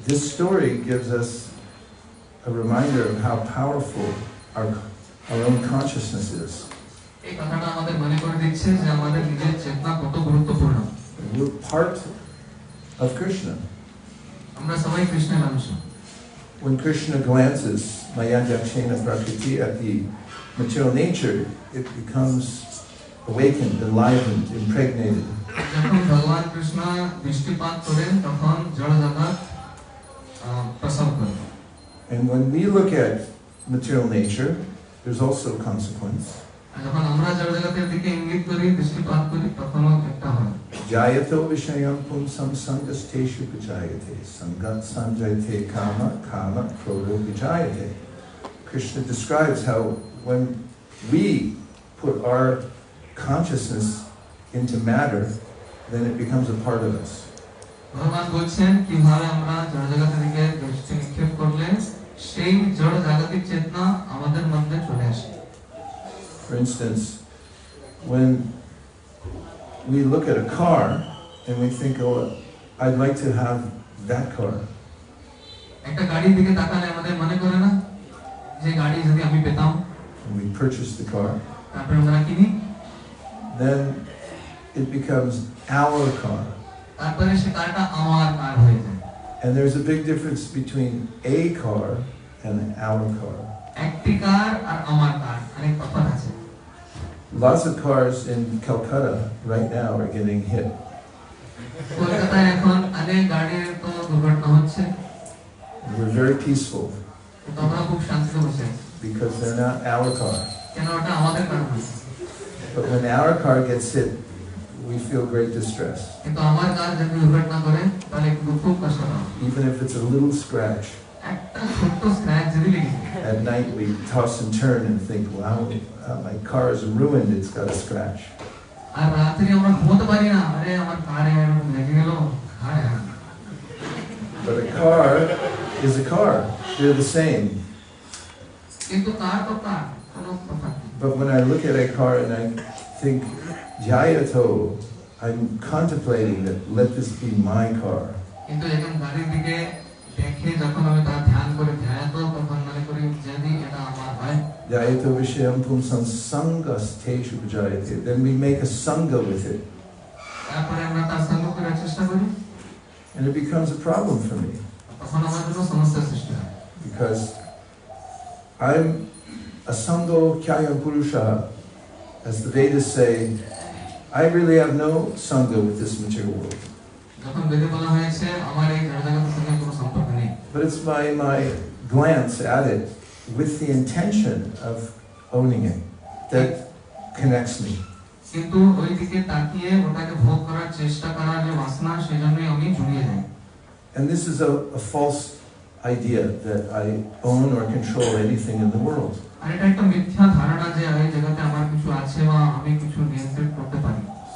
this story gives us a reminder of how powerful our own consciousness is. We're part of Krishna. When Krishna glances mayadakshena prakriti at the material nature, it becomes awakened, enlivened, impregnated. And when we look at material nature, there's also consequence. Jayato vishayam punsam sangasteshu vijayate sangat sanjayate kama kama krodho vijayate. Krishna describes how when we put our consciousness into matter, then it becomes a part of us. For instance, when we look at a car and we think, oh, I'd like to have that car. And we purchase the car. Then it becomes our car. And there's a big difference between a car and our car. Lots of cars in Calcutta right now are getting hit. We're very peaceful because they're not our car. But when our car gets hit, we feel great distress. Even if it's a little scratch. At night we toss and turn and think, wow, my car is ruined, it's got a scratch. But a car is a car. They're the same. But when I look at a car and I think, Jayato, I'm contemplating that, let this be my car. Jayato vishayam pumsam sangas teshu vijayate. Then we make a sangha with it. And it becomes a problem for me. Because I'm asango kyayam purusha. As the Vedas say, I really have no sangha with this material world. But it's my glance at it with the intention of owning it that connects me. And this is a false idea that I own or control anything in the world.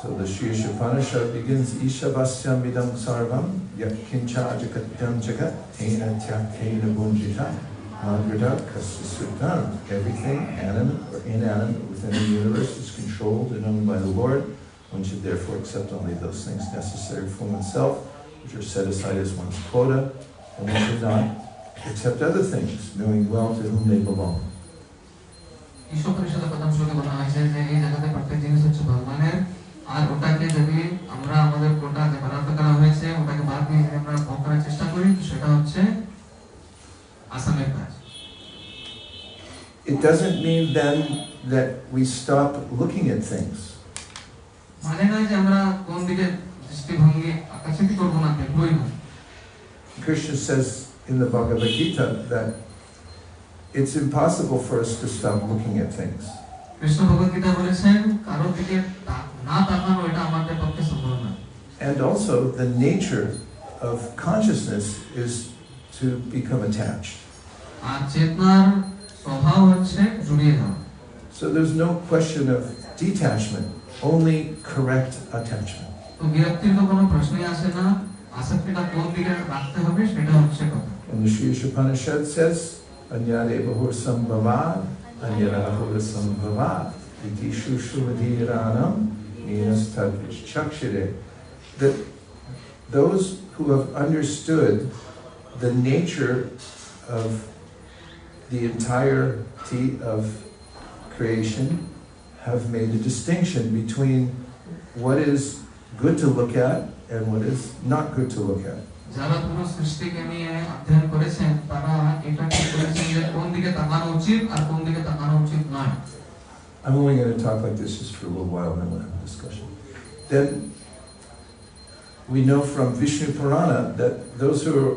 So the Sri Upanishad begins, Ishabasyam vidam sarvam yakkincha jagatyam jagat tena tyaktena bunjita magrada kasasutam. Everything, animate or inanimate, within the universe is controlled and owned by the Lord. One should therefore accept only those things necessary for oneself, which are set aside as one's quota, and one should not accept other things, knowing well to whom they belong. আর ওটাকে যদি আমরা আমাদের কোটা যে বরাদ্দ করা হয়েছে ওটাকে বাদ দিয়ে যদি আমরা ভোগ করার চেষ্টা করি সেটা হচ্ছে আসামের কাজ। It doesn't mean then that we stop looking at things. মানে নয় যে আমরা কোন দিকে দৃষ্টিভঙ্গি আকর্ষিত করব না, দেখবই না। Krishna says in the Bhagavad Gita that it's impossible for us to stop looking at things. Krishna ভগবদ গীতা বলেছেন কারো দিকে না তাকানো এটা আমাদের পক্ষে সম্ভব না। And also the nature of consciousness is to become attached. আর চেতনার স্বভাব হচ্ছে জড়িয়ে যাওয়া। So there's no question of detachment, only correct attachment. তো বিরক্তির তো কোনো প্রশ্নই আসে না, আসক্তিটা কোন দিকে রাখতে হবে সেটা হচ্ছে কথা। And the Sri Upanishad says, Anyade bahur sambhavad, anyada bahur sambhavad, iti shushuvadiranam, ninas tadvichakshire. That those who have understood the nature of the entirety of creation have made a distinction between what is good to look at and what is not good to look at. যারা পুরো সৃষ্টিকে নিয়ে অধ্যয়ন করেছেন তারা এটা ঠিক করেছেন যে কোন দিকে তাকানো উচিত আর কোন দিকে তাকানো উচিত নয়। I'm only going to talk like this just for a little while, and then we'll have a discussion. Then we know from Vishnu Purana that those who are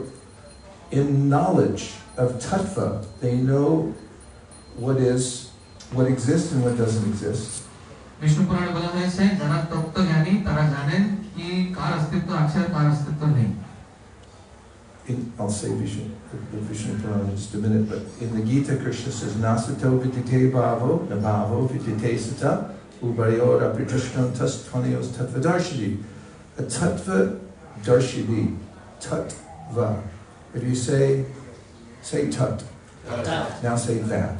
in knowledge of tattva, they know what exists and what doesn't exist. Vishnu পুরাণে বলা হয়েছে যারা তত্ত্বজ্ঞানী তারা জানেন কি কার অস্তিত্ব আছে আর কার অস্তিত্ব নেই। I'll say the Vishnu Purana in just a minute, but in the Gita, Krishna says, Nasato vidite bhavo, nabhavo vidite sata, ubayor apitrishtam tas tvanios tattva darshini. A tattva darshini, tattva. If you say tat. Now say that.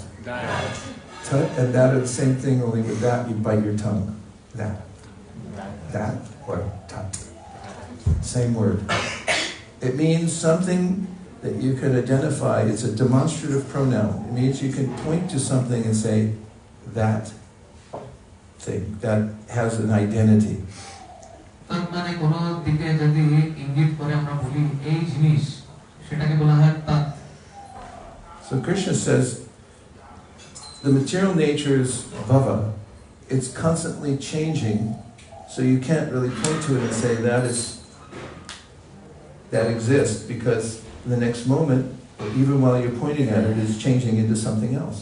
Tut and that are the same thing, only with that you bite your tongue. That or tut. Same word. It means something that you can identify. It's a demonstrative pronoun. It means you can point to something and say, that thing, that has an identity. So Krishna says, the material nature is bhava. It's constantly changing, so you can't really point to it and say that exists, because the next moment, even while you're pointing at it, is changing into something else.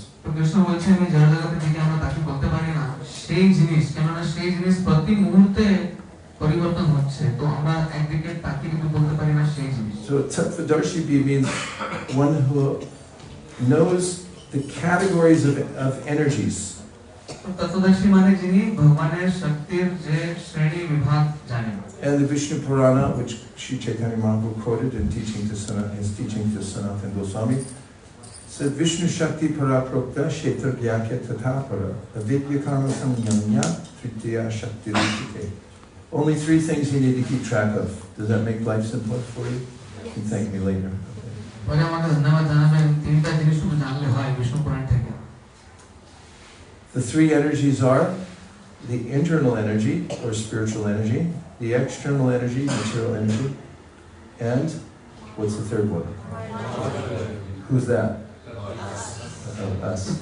So tattvadarshi means one who knows the categories of energies. And the Vishnu Purana, which Sri Chaitanya Mahaprabhu quoted in his teaching to Sanatana Goswami, said Vishnu Shakti Paraprokta Kshetra Vyakya Tatapara Avidya Karma Samyamya Tritiya Shakti Rishike. Only 3 things you need to keep track of. Does that make life simpler for you? You can thank me later. The 3 energies are the internal energy, or spiritual energy, the external energy, material energy, and what's the third one? Who's that? Us.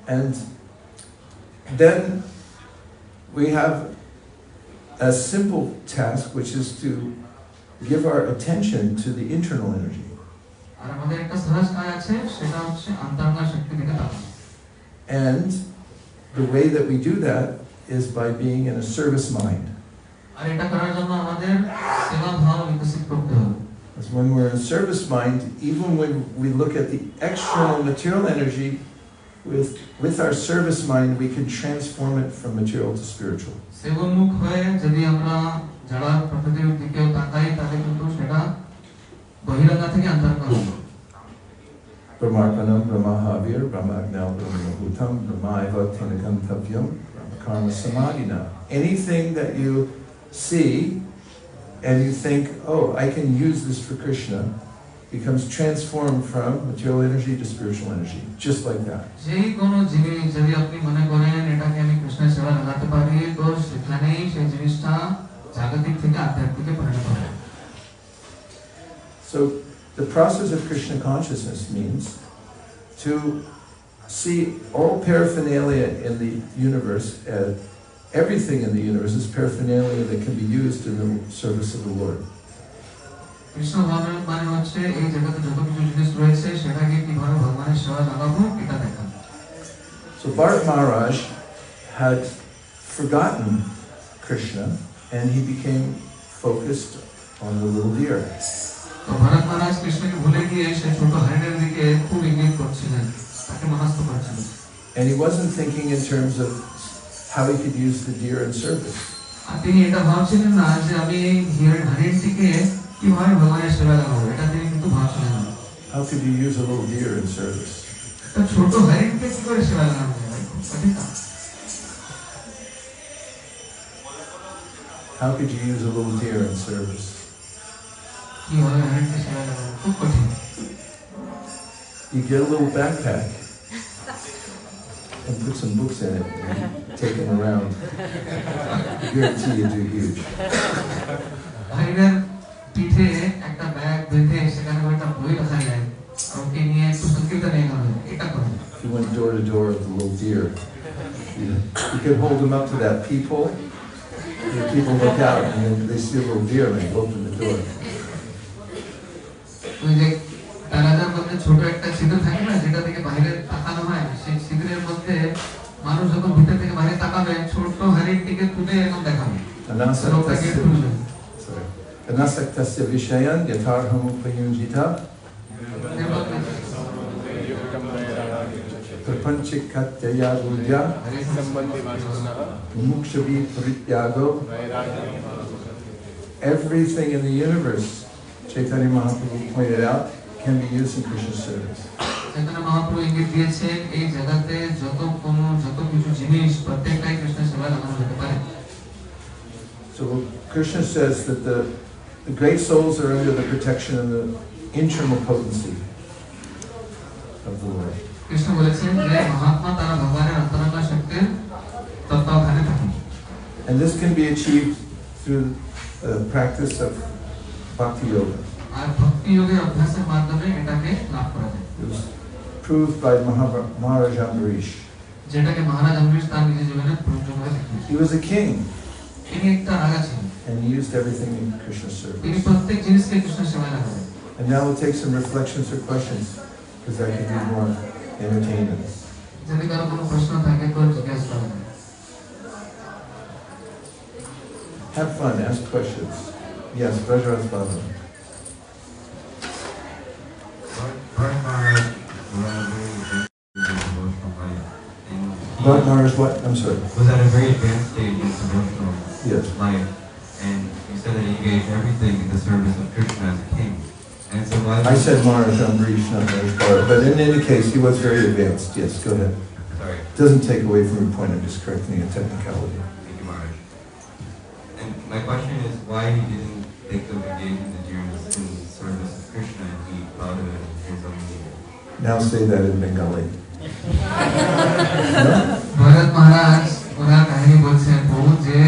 And then we have a simple task, which is to give our attention to the internal energy. And the way that we do that is by being in a service mind. Because when we're in service mind, even when we look at the external material energy, with our service mind, we can transform it from material to spiritual. Brahmarpanam, Brahmahavir, Brahmagnal, Brahmahutam, Brahmaiva, Tinakam Tavyam, Brahmakarma Samadhina. Anything that you see and you think, oh, I can use this for Krishna, becomes transformed from material energy to spiritual energy, just like that. So the process of Krishna consciousness means to see all paraphernalia in the universe, everything in the universe is paraphernalia that can be used in the service of the Lord. So Bharat Maharaj had forgotten Krishna and he became focused on the little deer. And he wasn't thinking in terms of how he could use the deer in service. How could you use a little deer in service? How could you use a little deer in service? You get a little backpack and put some books in it and take them around. I guarantee you do huge. If you went door to door with the little deer, you could hold them up to that peephole. The people look out and then they see a little deer and they open the door. Anasaktasya vishayan yatarhamupayunjita prapanchikatyaya budya mukshavi parityago. Everything in the universe, Chaitanya Mahaprabhu pointed out, can be used in Krishna's service. So Krishna says that the great souls are under the protection and the internal potency of the Lord. And this can be achieved through the practice of bhakti yoga. It was proved by Mahārājā. He was a king. And he used everything in Krishna's service. And now we'll take some reflections or questions, because that could be more entertainment. Have fun, ask questions. Yes, Brajaraj Baba. Bharat Maharaj, what? I'm sorry. Was at a very advanced stage in his devotional life, and you said that he gave everything in the service of Krishna as a king. And so why? I said Mahārājā, not Mahārājā, but in any case, he was very advanced. Yes, go ahead. Sorry. Doesn't take away from your point. I'm just correcting a technicality. Thank you, Maharaj. And my question is why he didn't think of engaging the deer in service of Krishna, and he thought of it in his own meaning. Now say that in Bengali. Bharat महाराज उन्हें कहानी बोलते हैं बहुत जे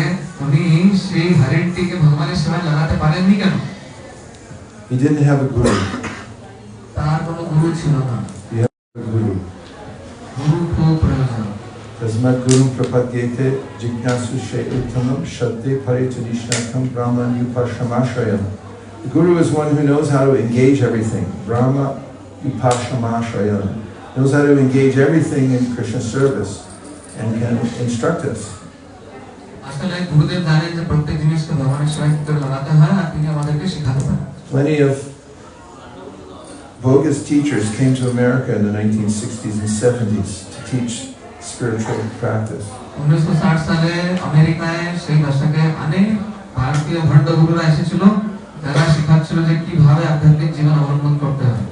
उन्हीं श्री हरिटी के भगवान ने सेवा लगाते पारे नहीं क्या? He didn't have a guru. तार कोनो गुरु छिलो ना. He had a guru. गुरु को प्रयोजन. Tasmat guru prapadyete jignasu she'utamam shadde paritadishnatam brahman upashamashayam. The guru is one who knows how to engage everything. Brahma upashamashayam. Knows how to engage everything in Krishna's service and can instruct us. Plenty of bogus teachers came to America in the 1960s and 70s to teach spiritual practice.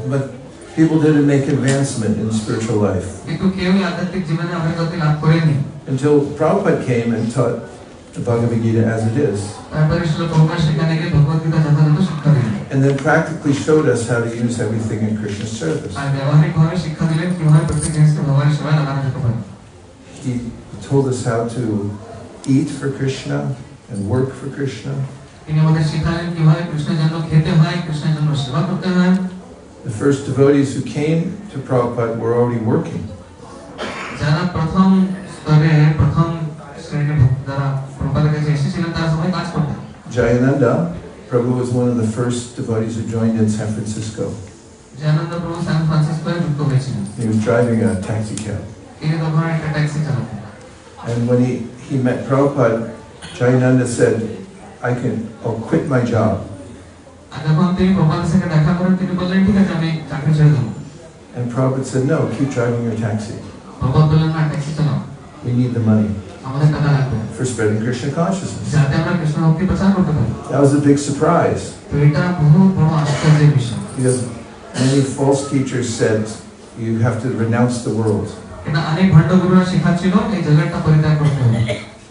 But people didn't make advancement in spiritual life. Until Prabhupada came and taught the Bhagavad Gita as it is. And then practically showed us how to use everything in Krishna's service. He told us how to eat for Krishna and work for Krishna. The first devotees who came to Prabhupada were already working. Jayananda Prabhu was one of the first devotees who joined in San Francisco. He was driving a taxi cab. And when he met Prabhupada, Jayananda said, I'll quit my job. And Prabhupada said, no, keep driving your taxi. We need the money for spreading Krishna consciousness. That was a big surprise. Because many false teachers said, you have to renounce the world.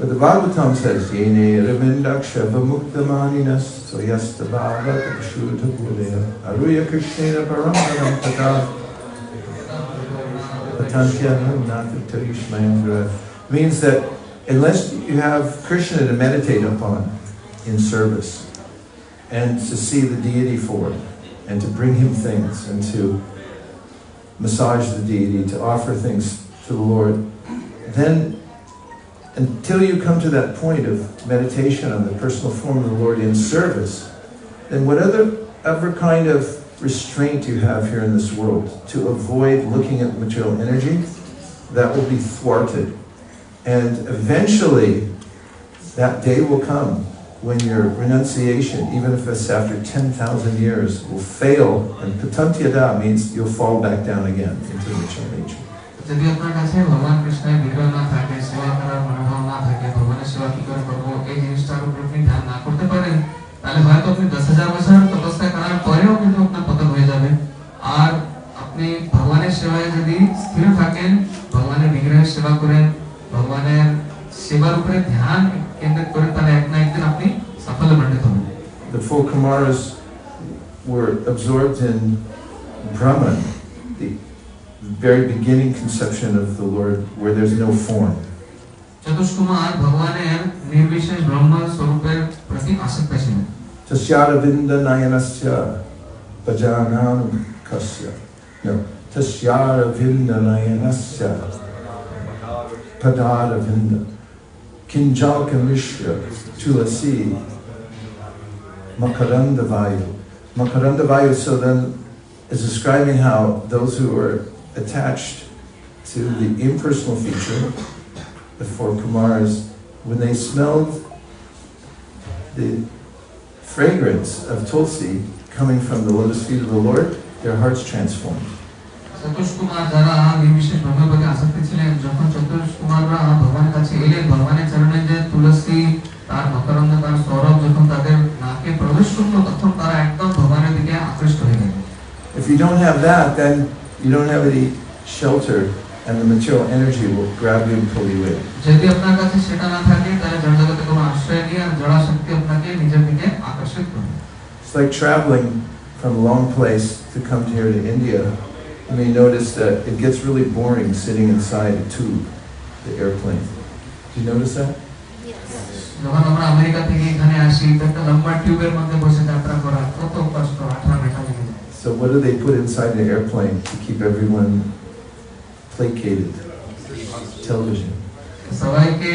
But the Bhagavatam says, Yene Ravindaksha Vamuktamaninas Soyasta Bhava Shuddha Buddha Aruya Krishna Parampadam Tata Patantya Natha Tarishmayandra. Means that unless you have Krishna to meditate upon in service and to see the deity for it and to bring him things and to massage the deity, to offer things to the Lord, then until you come to that point of meditation on the personal form of the Lord in service, then whatever kind of restraint you have here in this world to avoid looking at material energy, that will be thwarted. And eventually, that day will come when your renunciation, even if it's after 10,000 years, will fail, and patantyada means you'll fall back down again into material nature. যদি আপনার কাছে ভগবান কৃষ্ণের বিগ্রহ না থাকে, সেবা করার মনোভাব না থাকে, ভগবানের সেবা কি করে করবো এই জিনিসটার উপর আপনি ধ্যান না করতে পারেন, তাহলে হয়তো আপনি 10,000 বছর তপস্যা করার পরেও কিন্তু আপনার পতন হয়ে যাবে। আর আপনি ভগবানের সেবায় যদি স্থির থাকেন, ভগবানের বিগ্রহের সেবা করেন, ভগবানের সেবার উপরে ধ্যান কেন্দ্রিত করেন, তাহলে এক না একদিন আপনি সাফল্যমণ্ডিত হবেন। The four Kumaras were absorbed in Brahman, the very beginning conception of the Lord, where there's no form. চতুষ্কুমার ভগবানের নির্বিশেষ ব্রহ্ম স্বরূপের প্রতি আসক্ত ছিলেন। Tasyara vinda nayanasya pajanam kasya. No, tasyara vinda nayanasya padara vinda kinjalka mishra tulasi makaranda vayu. Makaranda vayu, so then is describing how those who were attached to the impersonal feature, the four Kumaras, when they smelled the fragrance of tulsi coming from the lotus feet of the Lord, their hearts transformed. চতুষ্কুমার যারা নির্বিশেষ ব্রহ্মের প্রতি আসক্ত ছিলেন, যখন চতুষ্কুমাররা ভগবানের কাছে এলেন, ভগবানের চরণে যে তুলসী তার মকরন্দ তার সৌরভ যখন তাদের নাকে প্রবেশ করলো, তখন তারা একদম ভগবানের দিকে আকৃষ্ট হয়ে গেলেন। If you don't have that, then you don't have any shelter, and the material energy will grab you and pull you in. যদি আপনার কাছে সেটা না থাকে, তাহলে জড়জগতে কোনো আশ্রয় নেই, আর জড় শক্তি আপনাকে নিজের দিকে আকর্ষিত করবে। It's like traveling from a long place to come here to India. You may notice that it gets really boring sitting inside a tube, the airplane. Do you notice that? যখন আমরা আমেরিকা থেকে এখানে আসি, একটা লম্বা টিউবের মধ্যে বসে যাত্রা করা কত কষ্ট, 18 ঘন্টা লেগে যায়। So what do they put inside the airplane to keep everyone placated? Television. সবাইকে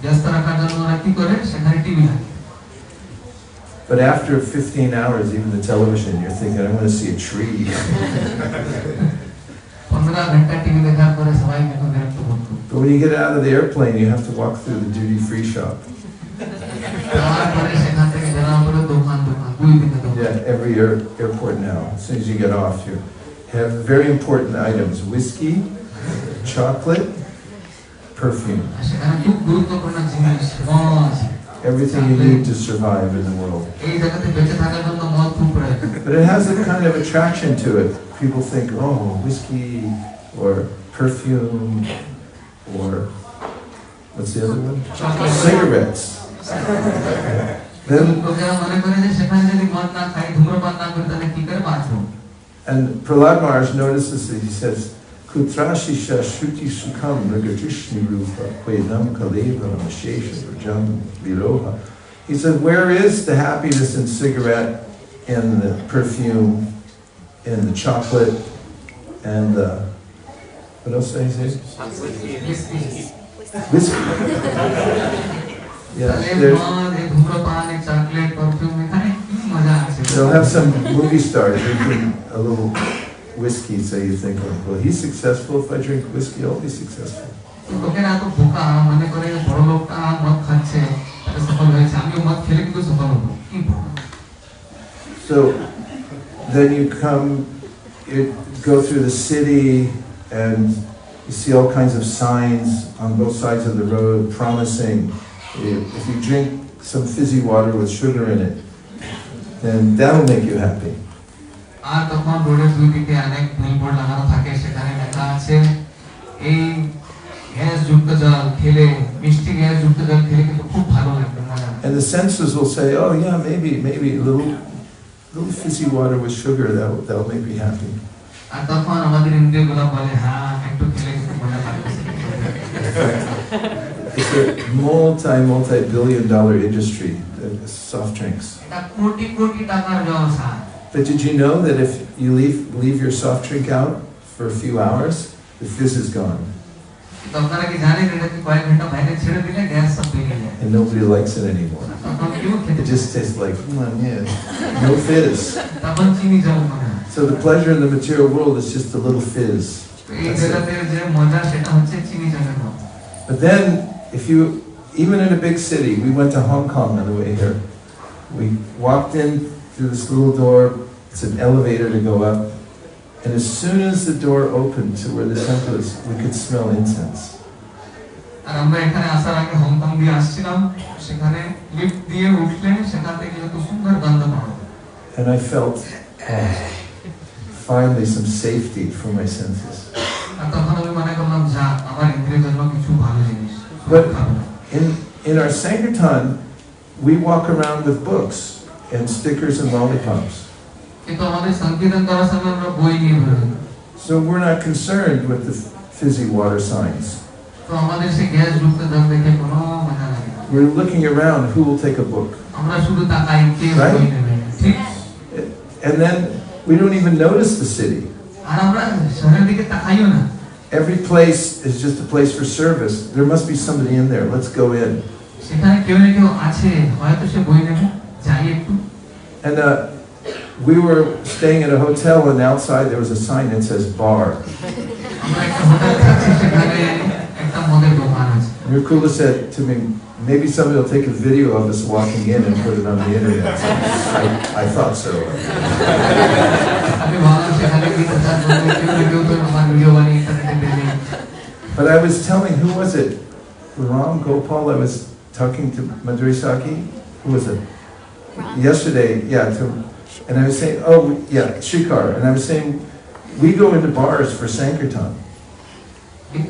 ব্যস্ত রাখার জন্য ওরা কি করে, সেখানে টিভি লাগে। But after 15 hours, even the television, you're thinking, I want to see a tree. 15 ঘন্টা টিভি দেখার পরে সবাই এখন বিরক্ত বোধ করে। But when you get out of the airplane, you have to walk through the duty-free shop. তারপরে সেখান থেকে যারা বলে দোকান দোকান, দুই দিকে দোকান। Yeah, every airport now, as soon as you get off, you have very important items: whiskey, chocolate, perfume. সেখানে খুব গুরুত্বপূর্ণ জিনিস, মদ, Everything you need to survive in the world. এই জগতে বেঁচে থাকার জন্য মদ খুব প্রয়োজন। But it has a kind of attraction to it. People think, oh, whiskey or perfume or what's the other one? Cigarettes. Then, and Prahlad Maharaj notices that he says, Kutrashisha Shruti Sukham Mrigatishni Rupa Kvedam Kaleva Mashesha Rajam Viroha. He said, where is the happiness in cigarette, in the perfume, in the chocolate, and the, what else did he say? Whiskey. Yeah, they'll have some movie stars drinking a little whiskey, so you think, oh, well, he's successful. If I drink whiskey, I'll be successful. So then you come, you go through the city, and you see all kinds of signs on both sides of the road promising if you drink some fizzy water with sugar in it, then that'll make you happy. আর তখন রোডের দুই দিকে অনেক billboard লাগানো থাকে, সেখানে লেখা আছে এই গ্যাস যুক্ত জল খেলে, মিষ্টি গ্যাস যুক্ত the senses will say, oh yeah, maybe a little fizzy water with sugar, that'll make me happy. It's a multi-billion-dollar industry, soft drinks. But did you know that if you leave your soft drink out for a few hours, the fizz is gone? And nobody likes it anymore. It just tastes like, yeah, no fizz. So the pleasure in the material world is just a little fizz. That's it. But then, even in a big city, we went to Hong Kong on the way here. We walked in through this little door, it's an elevator to go up, and as soon as the door opened to where the temple is, we could smell incense. And I felt finally some safety for my senses. But in our Sankirtan, we walk around with books and stickers and lollipops. So we're not concerned with the fizzy water signs. We're looking around who will take a book. Right? And then we don't even notice the city. Every place is just a place for service. There must be somebody in there. Let's go in. And we were staying at a hotel, and outside there was a sign that says bar. Mirkula said to me, maybe somebody will take a video of us walking in and put it on the internet. I thought so. But I was telling, who was it? Ram Gopal, I was talking to Madhuri Saki. Who was it? Yesterday, and I was saying, Shrikar. And I was saying, we go into bars for Sankirtan. And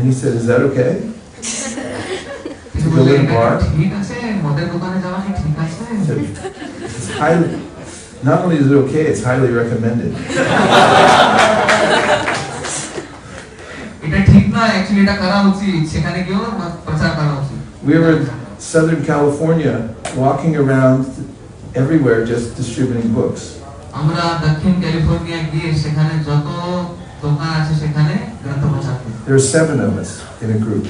he said, is that okay? To go in a bar? It's highly, not only is it okay, it's highly recommended. We were in Southern California, walking around everywhere, just distributing books. There are 7 of us in a group.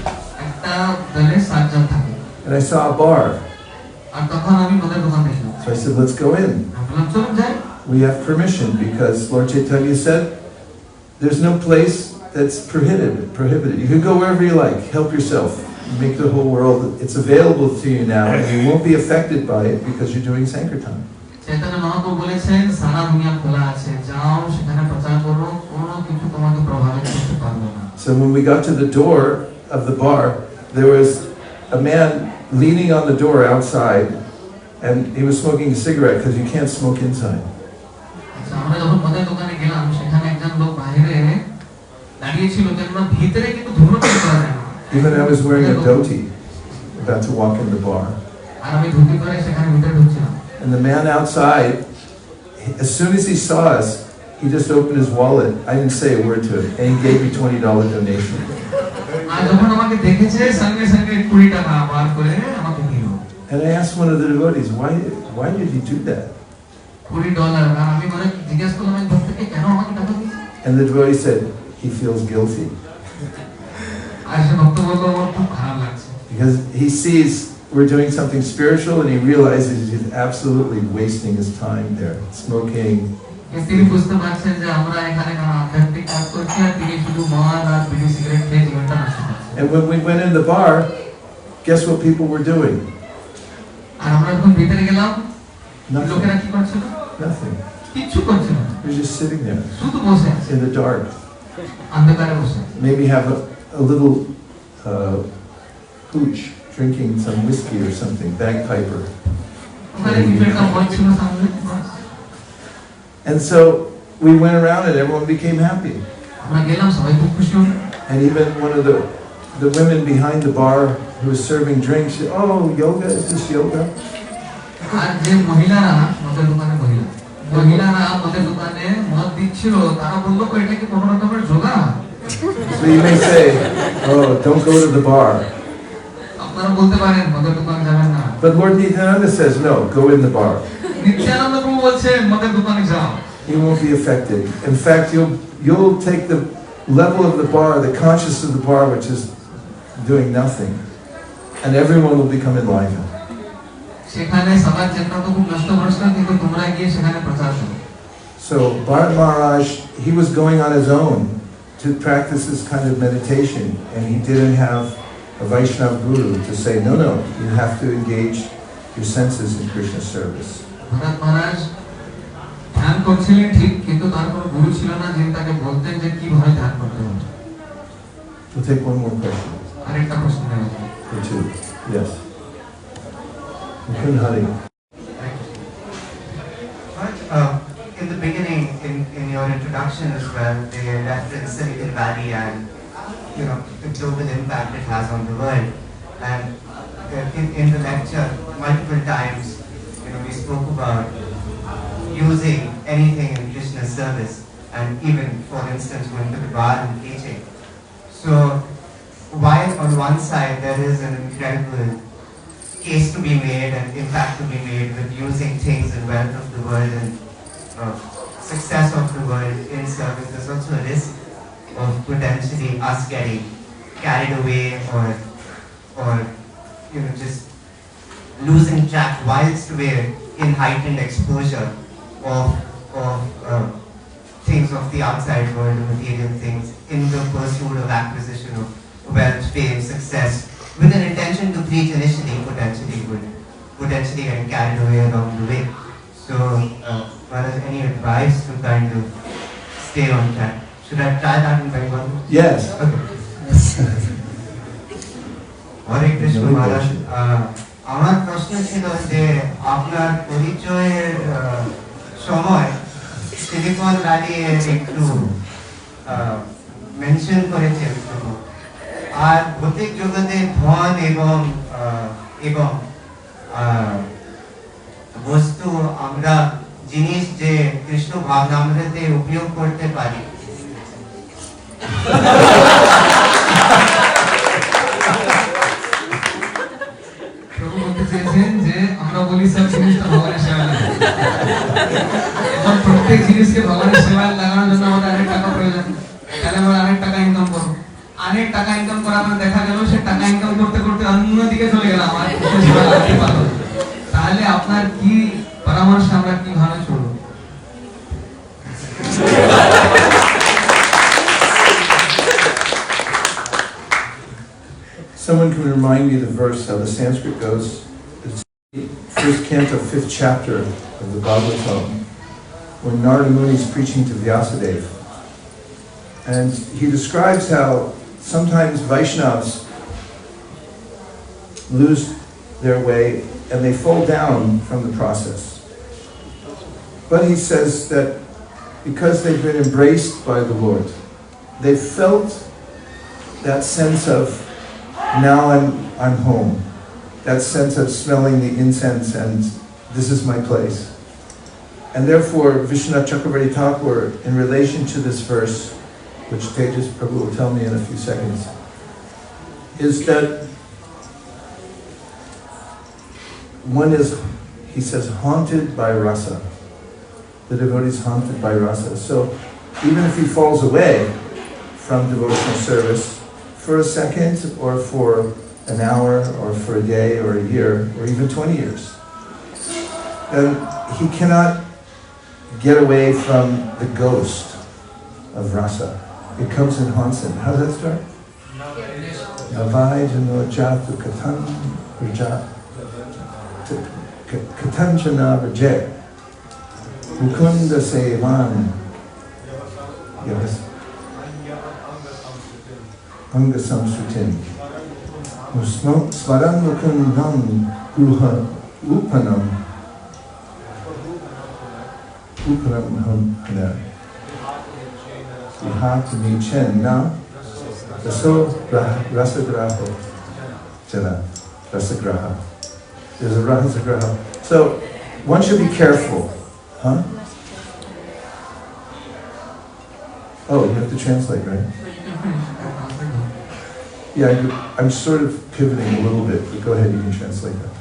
And I saw a bar. So I said, let's go in. We have permission because Lord Chaitanya said, there's no place that's prohibited. You can go wherever you like, help yourself. Make the whole world, it's available to you now, and you won't be affected by it because you're doing Sankirtan. So when we got to the door of the bar, there was a man leaning on the door outside, and he was smoking a cigarette because you can't smoke inside. Even I was wearing a dhoti, about to walk in the bar. And the man outside, as soon as he saw us, he just opened his wallet. I didn't say a word to him, and he gave me $20 donation. And I asked one of the devotees, why did he do that? And the devotee said, he feels guilty. Because he sees we're doing something spiritual, and he realizes he's absolutely wasting his time there, smoking. And when we went in the bar, guess what people were doing? Nothing. They're just sitting there in the dark. Maybe have a little hooch, drinking some whiskey or something, bagpiper. And so we went around and everyone became happy. And even one of the the women behind the bar who were serving drinks, oh, yoga, is this yoga? আর যে মহিলারা মদের দোকানে মহিলারা মদের দোকানে মদ দিচ্ছিল তারা বলল এটা কি কোনো রকমের yoga? So you may say, oh, don't go to the bar. আপনারা বলতে পারেন মদের দোকানে যাবেন না। But Lord Nityananda says, no, go in the bar. Nityananda প্রভু বলছেন মদের দোকানে যাও। You won't be affected. In fact, you'll take the level of the bar, the consciousness of the bar, which is doing nothing, and everyone will become enlightened. So Bharat Maharaj, he was going on his own to practice this kind of meditation, and he didn't have a Vaishnava guru to say, no, you have to engage your senses in Krishna service. Bharat Maharaj ধ্যান করছিলেন ঠিক, কিন্তু তার কোনো গুরু ছিল না যিনি তাকে বলতেন যে কিভাবে ধ্যান করতে হবে। We'll take one more question. আরেকটা প্রশ্ন নেব। Or two. Yes. Hari. In the beginning, in your introduction as well, they referenced Silicon Valley and the global impact it has on the world. And in the lecture, multiple times, we spoke about using anything in Krishna's service, and even, for instance, going to the bar and teaching. So, while on one side there is an incredible case to be made and impact to be made with using things and wealth of the world and success of the world in service, there's also a risk of potentially us getting carried away or just losing track whilst we're in heightened exposure of things of the outside world, material things, in the pursuit of acquisition of wealth, fame, success, with an intention to preach initially, potentially getting carried away along the way. So, any advice to kind of stay on track? Should I try that in Bengal? Yes. Okay. Hare Krishna Maharaj. আমার প্রশ্ন ছিল যে আপনার পরিচয়ের সময় silicon valley একটু mention করেছেন আর ভৌতিক জগতে ধন এবং বস্তু আমরা জিনিস যে কৃষ্ণ ভাবনামৃতে উপয়োগ করতে পারি যে আমরা বলি সব জিনিসটা ভগবানের সেবায় লাগাই, এখন প্রত্যেক জিনিসকে ভগবানের সেবায় লাগানোর জন্য আমাদের অনেক টাকা প্রয়োজন, তাহলে আমরা অনেক টাকা ইনকাম করবো, অনেক টাকা ইনকাম করা আমার দেখা গেল সে টাকা ইনকাম করতে করতে অন্যদিকে চলে গেল, আমার সেবা লাগতে পারলো। তাহলে আপনার কি পরামর্শ, আমরা কিভাবে চলবো? Someone can remind me the verse, how the Sanskrit goes. It's first canto, 5th chapter of the Bhagavatam, when Narada Muni is preaching to Vyasadeva. And he describes how sometimes Vaishnavas lose their way and they fall down from the process. But he says that because they've been embraced by the Lord, they felt that sense of, now I'm home. That sense of smelling the incense and this is my place. And therefore, Vishwanath Chakravarti Thakur, in relation to this verse, which Tejas Prabhu will tell me in a few seconds, is that one is, he says, haunted by rasa. The devotee is haunted by rasa. So even if he falls away from devotional service, for a second, or for an hour, or for a day, or a year, or even 20 years, then he cannot get away from the ghost of rasa. It comes and haunts him. How does that start? Navajano jatu katanjana raje mukunda sevan yes Anga Samsutin Smaran Mukundam Gruha Upanam Hana Sihat Nichen Na Raso rasagraho jana. Rasagraha. There's a rasagraha. So one should be careful. Huh? Oh, you have to translate, right? Yeah, I'm sort of pivoting a little bit, but go ahead, you can translate that.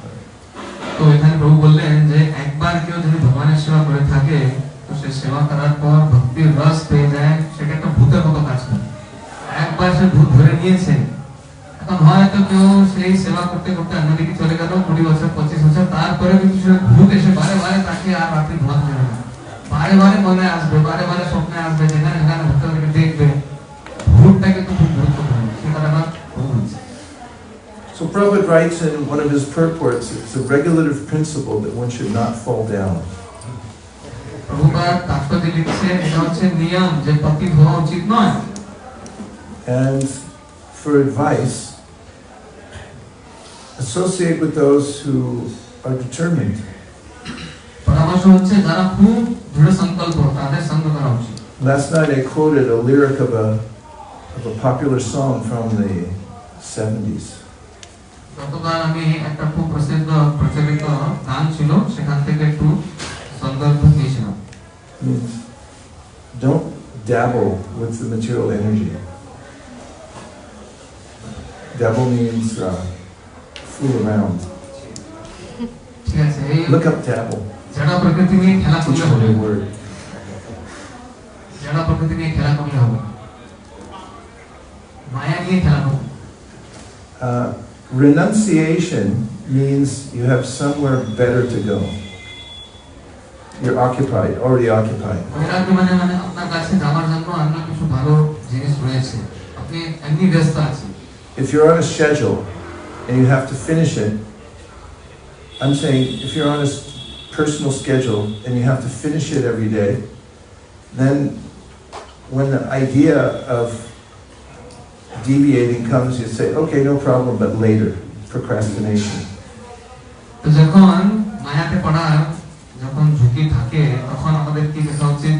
তো এখানে প্রভু বললেন যে একবার কেউ যদি ভগবানের সেবা করে থাকে তো সে সেবা করার পর ভক্তির রস পেয়ে যায়, সেটা একটা ভূতের মতো কাজ করে। একবার সে ভূত ধরে নিয়েছে, এখন হয়তো কেউ সেই সেবা করতে করতে অন্যদিকে চলে গেল 20 বছর 25 বছর, তারপরে কিন্তু সে ভূত এসে বারে বারে তাকে আর রাত্রি ঘুমাতে দেবে না, বারে বারে মনে আসবে, বারে বারে স্বপ্নে আসবে, যেখানে যেখানে ভক্তদেরকে দেখবে। ভূতটা কিন্তু খুব গুরুত্বপূর্ণ, সেটা আমার প্রভু বলছে। So Prabhupada writes in one of his purports, it's a regulative principle that one should not fall down. Prabhupada তাৎপর্য লিখছেন, এটা হচ্ছে নিয়ম যে পতিত হওয়া উচিত নয়। And for advice, associate with those who are determined. পরামর্শ হচ্ছে যারা খুব দৃঢ় সংকল্প, তাদের সঙ্গ করা উচিত। Last night I quoted a lyric of a popular song from the 70s. গতকাল আমি একটা খুব প্রচলিত গান ছিল, সেখান থেকে একটু সন্দর্ভ দিয়েছিলাম। Don't dabble with the material energy. Dabble means fool around. ঠিক আছে, Look up dabble. জড় প্রকৃতি নিয়ে খেলা Teach করলে a হবে। new word. জড় প্রকৃতি নিয়ে খেলা করলে হবে, মায়া নিয়ে খেলা করবে। Renunciation means you have somewhere better to go. You're occupied, already occupied. বৈরাগ্য মানে আপনার কাছে যাওয়ার জন্য অন্য কিছু ভালো জিনিস রয়েছে, আপনি এমনি ব্যস্ত আছেন। If you're on a schedule and you have to finish it, I'm saying if you're on a personal schedule and you have to finish it every day, then when the idea of deviating comes, you say, okay, no problem, but later. Procrastination. তো যখন মায়াতে পড়ার যখন ঝুঁকি থাকে, তখন আমাদের কি দেখা উচিত,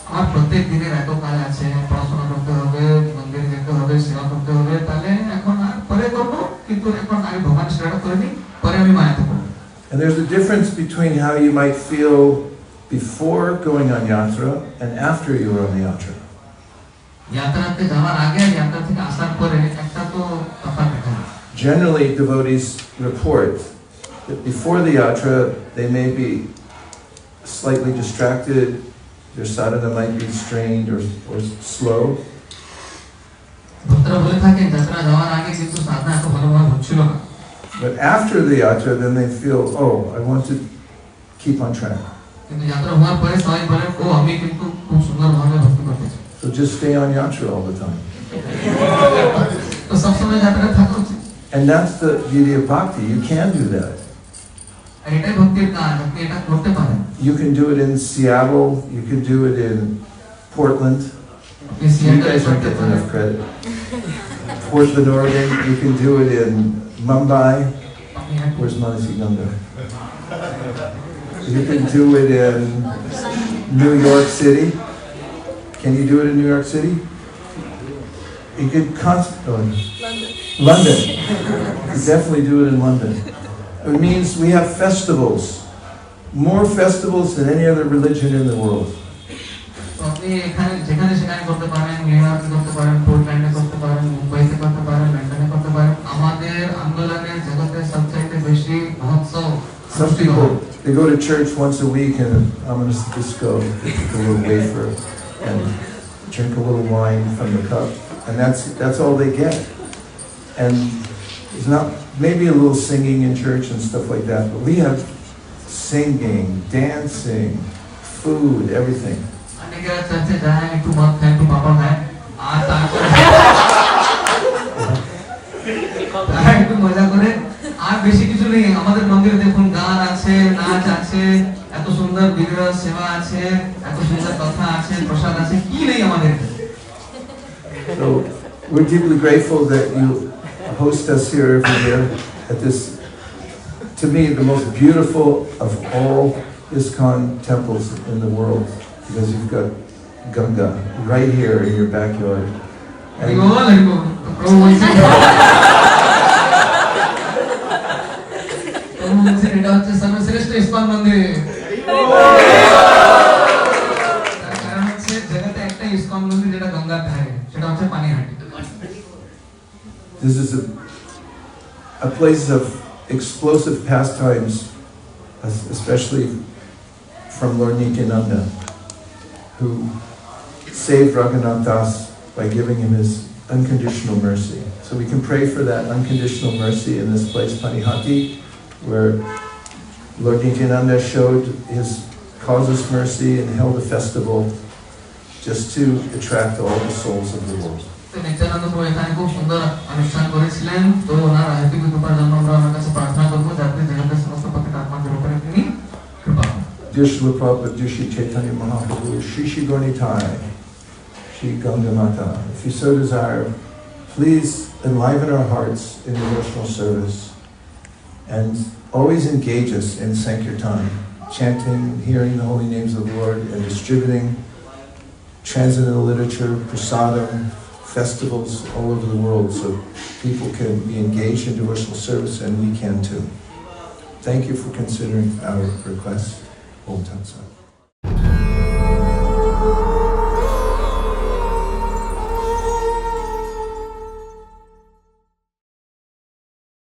আমার প্রত্যেক দিনের এত কাজ আছে, পড়াশোনা করতে হবে, মন্দিরে যেতে হবে, সেবা করতে হবে, তাহলে এখন আর পরে করবো, কিন্তু এখন আমি ভগবান সেবাটা করে নিই, পরে আমি মায়াতে পড়বো। And there's a difference between how you might feel before going on yātrā and after you are on the yātrā. যাত্রাতে যাওয়ার আগে আর যাত্রা থেকে আসার পরে একটা তো তফাৎ দেখা যায়। Generally, devotees report that before the yātrā, they may be slightly distracted, their sadhana might be strained or slow. ভক্তরা বলে থাকেন যাত্রা যাওয়ার আগে কিন্তু সাধনা এত ভালোভাবে হচ্ছিল না। But after the yātrā, then they feel, oh, I want to keep on track. কিন্তু যাত্রা হওয়ার পরে সবাই বলে, ও আমি কিন্তু খুব সুন্দরভাবে ভক্তি করতেছি। So just stay on yātrā all the time. তো সবসময় যাত্রা থাকা উচিত। And that's the beauty of bhakti. You can do that. আর এটাই ভক্তির কাজ, আপনি এটা করতে পারেন। You can do it in Seattle. You can do it in Portland. You guys aren't getting enough credit. Portland, Oregon. You can do it in Mumbai. Where's Manasi Ganga? You can do it in New York City. Can you do it in New York City? You can London. You definitely do it in London. It means we have festivals, more festivals than any other religion in the world. আপনি এখানে যেখানে সেখানে করতে পারেন, new ইয়র্কে করতে পারেন, পোর্টল্যান্ডে করতে পারেন, মুম্বাইতে করতে পারেন, লন্ডনে করতে পারেন। আমাদের আন্দোলনের জগতে সবচাইতে বেশি মহোৎসব। Some people, they go to church once a week and I'm going to just go take a little wafer and drink a little wine from the cup, and that's all they get. And it's not, maybe a little singing in church and stuff like that, but we have singing, dancing, food, everything. আর বেশি কিছু নেই, আমাদের মন্দিরে দেখুন গান আছে, নাচ আছে, এত সুন্দর বিগ্রহ সেবা আছে, এত সুন্দর কথা আছে, প্রসাদ আছে, কি নেই আমাদের। So we're deeply grateful that you host us here every year at this, to me, the most beautiful of all ISKCON temples in the world, because you've got Ganga right here in your backyard. And प्रभु बोलছে এটা হচ্ছে সর্বশ্রেষ্ঠ ISKCON মন্দির তার কারণ হচ্ছে জগতে একটা ISKCON মন্দির যেটা গঙ্গার ধারে সেটা হচ্ছে Panihati This is a place of explosive pastimes, especially from Lord Nityananda, who saved Raghunath Das by giving him his unconditional mercy. So we can pray for that unconditional mercy in this place, Pāṇihāṭi, where Lord Nityananda showed his causeless mercy and held a festival just to attract all the souls of the world. Nityananda প্রভু এখানে খুব সুন্দর অনুষ্ঠান করেছিলেন তো ওনার আধ্যাত্মিক কৃপার জন্য আমরা ওনার কাছে প্রার্থনা করব যাতে জগতের সমস্ত পতিত আত্মাদের উপরে তিনি কৃপা করুন Dear Srila Prabhupada, dear Shri Chaitanya Mahaprabhu, Shri Shri Gaunitai, Shri Ganga Mata, if you so desire, please enliven our hearts in devotional service and always engage us in Sankirtan, chanting, hearing the holy names of the Lord, and distributing transcendental literature, prasadam, festivals all over the world so people can be engaged in devotional service and we can too. Thank you for considering our request. Om Tat Sat.